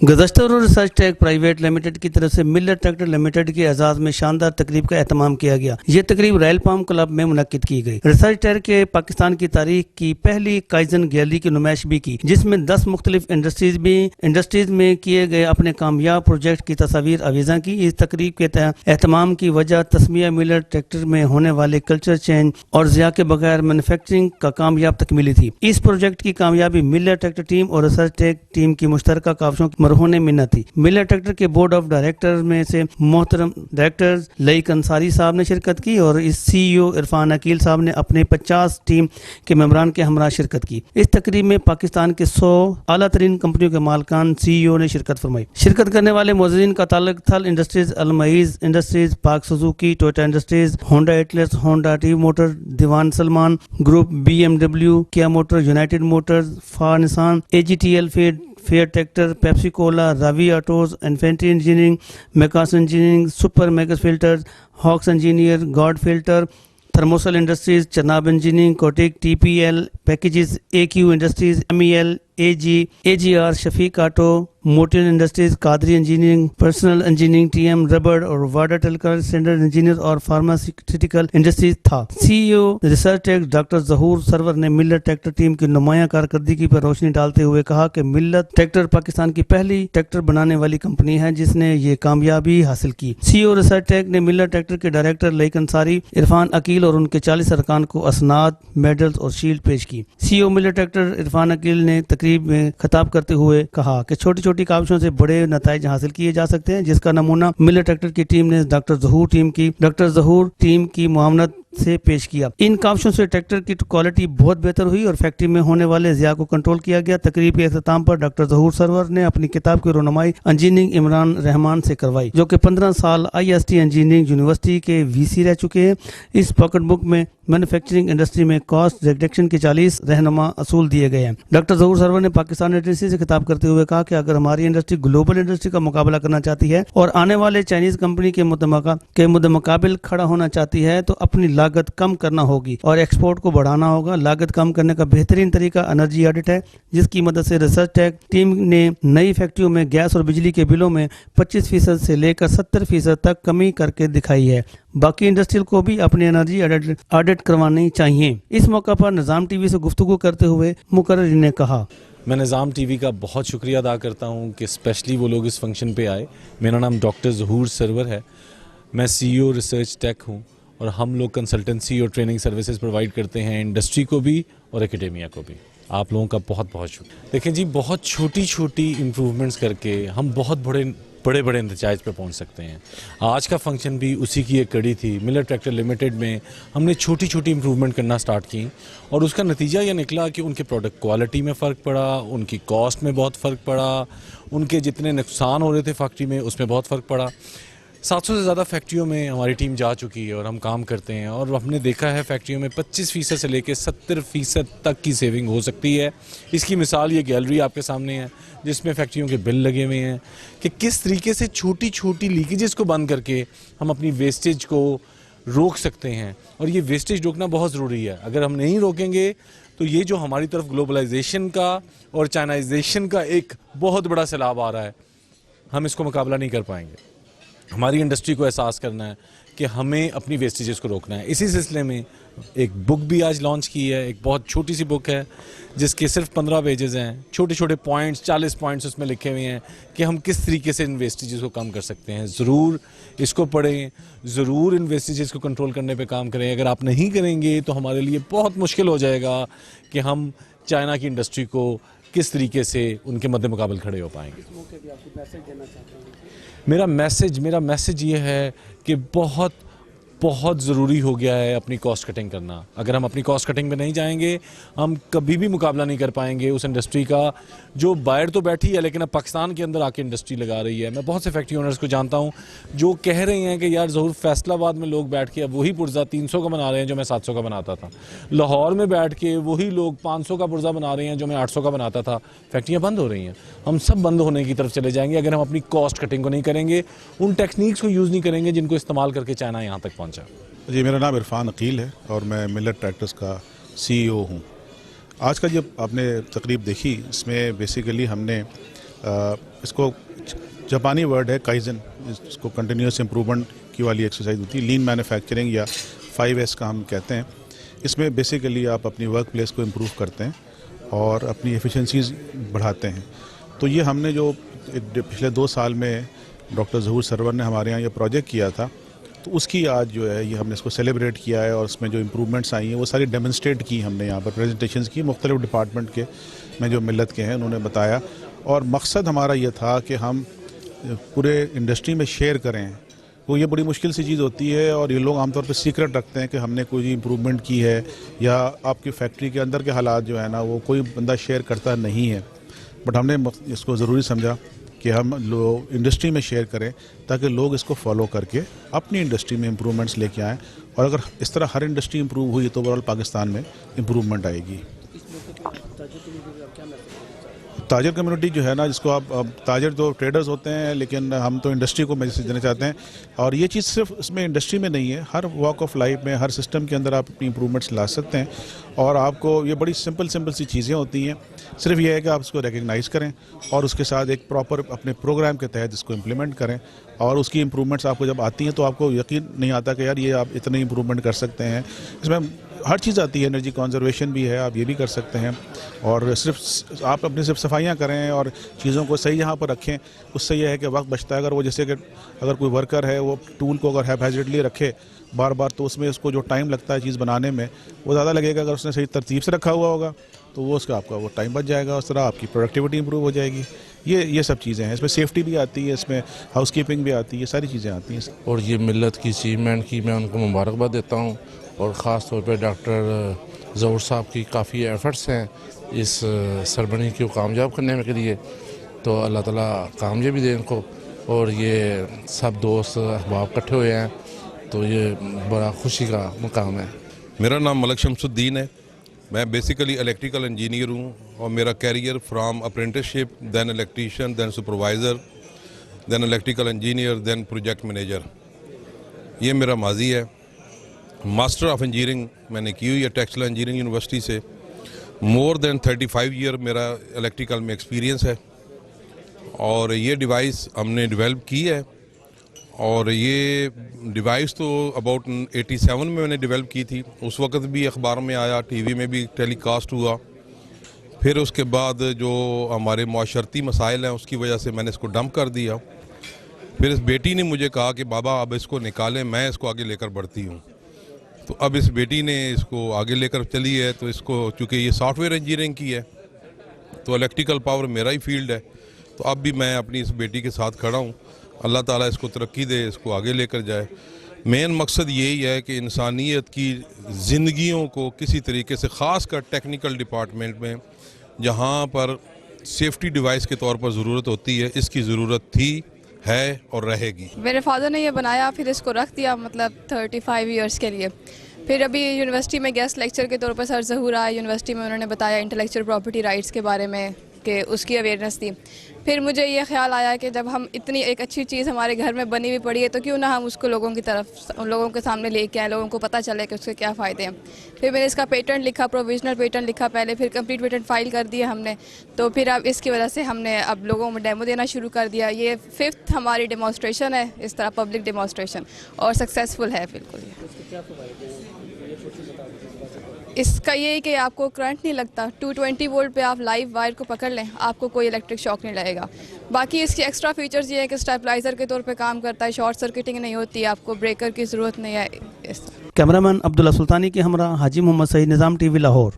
گزشتہ روز research tech private limited کی طرف سے ملر ٹریکٹر لمیٹڈ کے اعزاز میں شاندار تقریب کا اہتمام کیا گیا۔ یہ تقریب رائل پام کلب میں منعقد کی گئی۔ ریسرچ ٹیک کے پاکستان کی تاریخ کی پہلی کائزن گیلری کی نمائش بھی کی، جس میں 10 مختلف انڈسٹریز میں کیے گئے اپنے کامیاب پروجیکٹ کی تصاویر آویزاں کی۔ اس تقریب کے اہتمام کی وجہ تسمیہ ملر ٹریکٹر میں ہونے والے کلچر چینج اور ضیاء کے بغیر مینوفیکچرنگ کا کامیاب تکمیلی تھی۔ اس پروجیکٹ کی کامیابی ملر ٹریکٹر ٹیم اور ریسرچ ٹیک ٹیم کی مشترکہ کاوشوں کی مرہون منت تھی۔ ملر ٹریکٹر کے بورڈ آف ڈائریکٹر میں سے محترم ڈائریکٹر لئیک انصاری صاحب نے شرکت کی اور اس سی ای او عرفان عقیل صاحب نے اپنے 50 ٹیم کے ممبران کے ہمراہ شرکت کی۔ اس تقریب میں پاکستان کے 100 اعلیٰ ترین کمپنیوں کے مالکان سی ای او نے شرکت فرمائی۔ شرکت کرنے والے معززین کا تعلق Thal industries, Almoiz industries, Pak Suzuki, Toyota industries, Honda Atlas, Honda T motor, Dewan Salman group, B M W, Kia motor, united motors, فار Nissan, A G T L فیئر tractor, Pepsi Cola, Ravi autos, infantry engineering, میکاس انجینئرنگ، سپر میگس filters, Hawks engineer, guard filter, تھرموسل industries, Chenab engineering, کوٹیک، T P L packages, A Q industries, M E L, A G R, Shafiq auto, motor industries, Qadri engineering, personal engineering, T M rubber اور واڈا telecom standard engineer اور pharmaceutical industries تھا۔ C ای او research ٹیک doctor ظہور سرور نے Miller tractor team کی نمایاں کارکردگی پر روشنی ڈالتے ہوئے کہا کہ ملر ٹریکٹر پاکستان کی پہلی ٹریکٹر بنانے والی کمپنی ہے جس نے یہ کامیابی حاصل کی۔ سی ای او ریسرچ ٹیک نے ملر ٹریکٹر کے ڈائریکٹر لئیک انصاری، عرفان عقیل اور ان کے 40 ارکان کو اسناد، میڈلز اور شیلڈ پیش کی۔ سی ای او ملر ٹریکٹر عرفان عقیل نے تقریب میں خطاب کرتے ہوئے کہا کہ چھوٹی چھوٹی کاوشوں سے بڑے نتائج حاصل کیے جا سکتے ہیں، جس کا نمونہ ملر ٹریکٹر کی ٹیم نے ڈاکٹر ظہور ٹیم کی معاونت سے پیش کیا۔ ان کاوشوں سے ٹریکٹر کی کوالٹی بہت بہتر ہوئی اور فیکٹری میں ہونے والے ضیاء کو کنٹرول کیا گیا۔ تقریب کے اختتام پر ڈاکٹر ظہور سرور نے اپنی کتاب کی رونمائی انجینئرنگ عمران رحمان سے کروائی، جو کہ 15 سال I S T engineering university کے وی سی رہ چکے ہیں۔ اس پاکٹ بک میں مینوفیکچرنگ انڈسٹری میں کاسٹ ریڈکشن کے 40 رہنما اصول دیے گئے ہیں۔ ڈاکٹر ظہور سرور نے پاکستان انڈسٹری سے خطاب کرتے ہوئے کہا کہ اگر ہماری انڈسٹری گلوبل انڈسٹری کا مقابلہ کرنا چاہتی ہے اور آنے والے چائنیز کمپنی کے مدمقابل کھڑا ہونا چاہتی ہے تو اپنی لاگت کم کرنا ہوگی اور ایکسپورٹ کو بڑھانا ہوگا۔ لاگت کم کرنے کا بہترین طریقہ انرجی آڈٹ ہے، جس کی مدد سے ریسرچ ٹیک ٹیم نے نئی فیکٹریوں میں گیس اور بجلی کے بلوں میں 25% سے لے کر 70% تک کمی کر کے دکھائی ہے۔ باقی انڈسٹریل کو بھی اپنی انرجی آڈٹ کروانی چاہیے۔ اس موقع پر نظام ٹی وی سے گفتگو کرتے ہوئے مقرر نے کہا، میں نظام ٹی وی کا بہت شکریہ ادا کرتا ہوں کہ اسپیشلی وہ لوگ اس فنکشن پہ آئے۔ میرا نام ڈاکٹر ظہور سرور ہے، میں سی ای او ریسرچ ٹیک ہوں اور ہم لوگ کنسلٹنسی اور ٹریننگ سروسز پرووائڈ کرتے ہیں انڈسٹری کو بھی اور اکیڈیمیا کو بھی۔ آپ لوگوں کا بہت بہت شکریہ۔ دیکھیں جی، بہت چھوٹی چھوٹی امپروومنٹس کر کے ہم بہت بڑے نتائج پہ پہنچ سکتے ہیں۔ آج کا فنکشن بھی اسی کی ایک کڑی تھی۔ ملر ٹریکٹر لمیٹڈ میں ہم نے چھوٹی چھوٹی امپروومنٹ کرنا سٹارٹ کی اور اس کا نتیجہ یہ نکلا کہ ان کے پروڈکٹ کوالٹی میں فرق پڑا، ان کی کاسٹ میں بہت فرق پڑا، ان کے جتنے نقصان ہو رہے تھے فیکٹری میں اس میں بہت فرق پڑا۔ 700 سے زیادہ فیکٹریوں میں ہماری ٹیم جا چکی ہے اور ہم کام کرتے ہیں اور ہم نے دیکھا ہے فیکٹریوں میں 25% سے لے کے 70% تک کی سیونگ ہو سکتی ہے۔ اس کی مثال یہ گیلری آپ کے سامنے ہے جس میں فیکٹریوں کے بل لگے ہوئے ہیں کہ کس طریقے سے چھوٹی چھوٹی لیکیجز کو بند کر کے ہم اپنی ویسٹیج کو روک سکتے ہیں، اور یہ ویسٹیج روکنا بہت ضروری ہے۔ اگر ہم نہیں روکیں گے تو یہ جو ہماری طرف گلوبلائزیشن کا اور چائنائزیشن کا ایک بہت بڑا سیلاب آ رہا ہے، ہم اس کو مقابلہ نہیں کر پائیں گے۔ ہماری انڈسٹری کو احساس کرنا ہے کہ ہمیں اپنی ویسٹیجز کو روکنا ہے۔ اسی سلسلے میں ایک بک بھی آج لانچ کی ہے، ایک بہت چھوٹی سی بک ہے جس کے صرف 15 پیجز ہیں، چھوٹے چھوٹے پوائنٹس 40 پوائنٹس اس میں لکھے ہوئے ہیں کہ ہم کس طریقے سے ان ویسٹیجز کو کم کر سکتے ہیں۔ ضرور اس کو پڑھیں، ضرور ان ویسٹیجز کو کنٹرول کرنے پہ کام کریں۔ اگر آپ نہیں کریں گے تو ہمارے لیے بہت مشکل ہو جائے گا کہ ہم چائنا کی انڈسٹری کو کس طریقے سے ان کے مد مقابل کھڑے ہو پائیں گے۔ میرا میسج یہ ہے کہ بہت ضروری ہو گیا ہے اپنی کاسٹ کٹنگ کرنا۔ اگر ہم اپنی کاسٹ کٹنگ میں نہیں جائیں گے ہم کبھی بھی مقابلہ نہیں کر پائیں گے اس انڈسٹری کا جو باہر تو بیٹھی ہے لیکن اب پاکستان کے اندر آ کے انڈسٹری لگا رہی ہے۔ میں بہت سے فیکٹری اونرز کو جانتا ہوں جو کہہ رہے ہیں کہ یار ظہور فیصل آباد میں لوگ بیٹھ کے اب وہی پرزہ 300 کا بنا رہے ہیں جو میں 700 کا بناتا تھا، لاہور میں بیٹھ کے وہی لوگ 500 کا پرزہ بنا رہے ہیں جو میں 800 کا بناتا تھا۔ فیکٹریاں بند ہو رہی ہیں، ہم سب بند ہونے کی طرف چلے جائیں گے اگر ہم اپنی کاسٹ کٹنگ کو نہیں کریں گے، ان ٹیکنیکس کو یوز نہیں کریں گے جن کو استعمال کر کے چائنا یہاں تک پہنچا۔ جی، میرا نام عرفان عقیل ہے اور میں ملر ٹریکٹرز کا سی ای او ہوں۔ آج کا جب آپ نے تقریب دیکھی اس میں بیسیکلی ہم نے اس کو جاپانی ورڈ ہے کائزن, اس کو کنٹینیوس امپرومنٹ کی والی ایکسرسائز ہوتی ہے. لین مینوفیکچرنگ یا 5S کا ہم کہتے ہیں. اس میں بیسیکلی آپ اپنی ورک پلیس کو امپروو کرتے ہیں اور اپنی ایفیشنسیز بڑھاتے ہیں. تو یہ ہم نے جو پچھلے 2 سال میں ڈاکٹر ظہور سرور نے ہمارے یہاں یہ پروجیکٹ کیا تھا, تو اس کی آج جو ہے یہ ہم نے اس کو سیلیبریٹ کیا ہے, اور اس میں جو امپرومنٹس آئی ہیں وہ ساری ڈیمونسٹریٹ کی ہم نے یہاں پر پریزنٹیشنز کی. مختلف ڈپارٹمنٹ کے میں جو ملت کے ہیں انہوں نے بتایا, اور مقصد ہمارا یہ تھا کہ ہم پورے انڈسٹری میں شیئر کریں. وہ یہ بڑی مشکل سی چیز ہوتی ہے, اور یہ لوگ عام طور پہ سیکرٹ رکھتے ہیں کہ ہم نے کوئی امپرومنٹ کی ہے, یا آپ کی فیکٹری کے اندر کے حالات جو ہے نا وہ کوئی بندہ شیئر کرتا نہیں ہے. بٹ ہم نے اس کو ضروری سمجھا کہ ہم لوگ انڈسٹری میں شیئر کریں تاکہ لوگ اس کو فالو کر کے اپنی انڈسٹری میں امپرومنٹس لے کے آئیں, اور اگر اس طرح ہر انڈسٹری امپروو ہوئی تو اوورآل پاکستان میں امپروومنٹ آئے گی. تاجر کمیونٹی جو ہے نا, جس کو آپ تاجر تو ٹریڈرز ہوتے ہیں, لیکن ہم تو انڈسٹری کو میسیج دینا چاہتے ہیں. اور یہ چیز صرف اس میں انڈسٹری میں نہیں ہے, ہر واک آف لائف میں, ہر سسٹم کے اندر آپ اپنی امپرومنٹس لا سکتے ہیں. اور آپ کو یہ بڑی سمپل سی چیزیں ہوتی ہیں, صرف یہ ہے کہ آپ اس کو ریکگنائز کریں اور اس کے ساتھ ایک پراپر اپنے پروگرام کے تحت اس کو امپلیمنٹ کریں. اور اس کی امپرومنٹس آپ کو جب آتی ہیں تو آپ کو یقین نہیں آتا کہ یار یہ آپ اتنی امپرومنٹ کر سکتے ہیں. اس میں ہر چیز آتی ہے, انرجی کنزرویشن بھی ہے, آپ یہ بھی کر سکتے ہیں. اور صرف آپ اپنی صفائیاں کریں اور چیزوں کو صحیح یہاں پر رکھیں. اس سے یہ ہے کہ وقت بچتا ہے. اگر وہ جیسے کہ اگر کوئی ورکر ہے وہ ٹول کو اگر ہیپیزٹلی رکھے بار بار, تو اس میں اس کو جو ٹائم لگتا ہے چیز بنانے میں وہ زیادہ لگے گا. اگر اس نے صحیح ترتیب سے رکھا ہوا ہوگا تو وہ اس کا آپ کا وہ ٹائم بچ جائے گا, اس طرح آپ کی پروڈکٹیوٹی امپروو ہو جائے گی. یہ سب چیزیں ہیں. اس میں سیفٹی بھی آتی ہے, اس میں ہاؤس کیپنگ بھی آتی ہے, یہ ساری چیزیں آتی ہیں. اور یہ ملت کی اچیومنٹ کی میں ان کو مبارکباد دیتا ہوں, اور خاص طور پہ ڈاکٹر ظہور صاحب کی کافی ایفرٹس ہیں اس سربراہی کو کامیاب کرنے کے لیے. تو اللہ تعالیٰ کامیابی دے ان کو. اور یہ سب دوست احباب اکٹھے ہوئے ہیں تو یہ بڑا خوشی کا مقام ہے. میرا نام ملک شمس الدین ہے. میں بیسیکلی الیکٹریکل انجینئر ہوں, اور میرا career from apprenticeship, then electrician, then supervisor, then electrical engineer, then project manager, یہ میرا ماضی ہے. ماسٹر آف انجینئرنگ میں نے کی ہوئی ہے ٹیکسٹائل انجینئرنگ یونیورسٹی سے. مور دین 35 ایئر میرا الیکٹریکل میں ایکسپیرینس ہے. اور یہ ڈیوائس ہم نے ڈیولپ کی ہے, اور یہ ڈیوائس تو اباؤٹ 87 میں نے ڈیولپ کی تھی. اس وقت بھی اخبار میں آیا, ٹی وی میں بھی ٹیلی کاسٹ ہوا. پھر اس کے بعد جو ہمارے معاشرتی مسائل ہیں اس کی وجہ سے میں نے اس کو ڈمپ کر دیا. پھر اس بیٹی نے مجھے کہا کہ بابا اب اس کو نکالیں, میں اس کو آگے لے کر بڑھتی ہوں. تو اب اس بیٹی نے اس کو آگے لے کر چلی ہے. تو اس کو چونکہ یہ سافٹ ویئر انجینئرنگ کی ہے تو الیکٹریکل پاور میرا ہی فیلڈ ہے. تو اب بھی میں اپنی اس بیٹی کے ساتھ کھڑا ہوں. اللہ تعالیٰ اس کو ترقی دے, اس کو آگے لے کر جائے. مین مقصد یہی ہے کہ انسانیت کی زندگیوں کو کسی طریقے سے, خاص کر ٹیکنیکل ڈپارٹمنٹ میں جہاں پر سیفٹی ڈیوائس کے طور پر ضرورت ہوتی ہے, اس کی ضرورت تھی, ہے اور رہے گی. میرے فادر نے یہ بنایا, پھر اس کو رکھ دیا مطلب 35 ایئرس کے لیے. پھر ابھی یونیورسٹی میں گیسٹ لیکچر کے طور پر سر ظہور آئے یونیورسٹی میں, انہوں نے بتایا انٹلیکچوئل پراپرٹی رائٹس کے بارے میں کہ اس کی اویئرنیس دی. پھر مجھے یہ خیال آیا کہ جب ہم اتنی ایک اچھی چیز ہمارے گھر میں بنی ہوئی پڑی ہے تو کیوں نہ ہم اس کو لوگوں کی طرف, لوگوں کے سامنے لے کے آئیں, لوگوں کو پتہ چلے کہ اس کے کیا فائدے ہیں. پھر میں نے اس کا پیٹنٹ لکھا, پروویژنل پیٹنٹ لکھا پہلے, پھر کمپلیٹ پیٹنٹ فائل کر دیا ہم نے. تو پھر اب اس کی وجہ سے ہم نے اب لوگوں میں ڈیمو دینا شروع کر دیا. یہ 5th ہماری ڈیمونسٹریشن ہے اس طرح پبلک ڈیمونسٹریشن, اور سکسیزفل ہے بالکل. اس کا یہ ہے کہ آپ کو کرنٹ نہیں لگتا. 220 وولٹ پہ آپ لائیو وائر کو پکڑ لیں, آپ کو کوئی الیکٹرک شاک نہیں لگے گا. باقی اس کی ایکسٹرا فیچرز یہ ہے کہ اسٹیبلائزر کے طور پہ کام کرتا ہے, شارٹ سرکٹنگ نہیں ہوتی, آپ کو بریکر کی ضرورت نہیں ہے. اس کیمرہ مین عبداللہ سلطانی کے ہمراہ حاجی محمد سعید, نظام ٹی وی لاہور.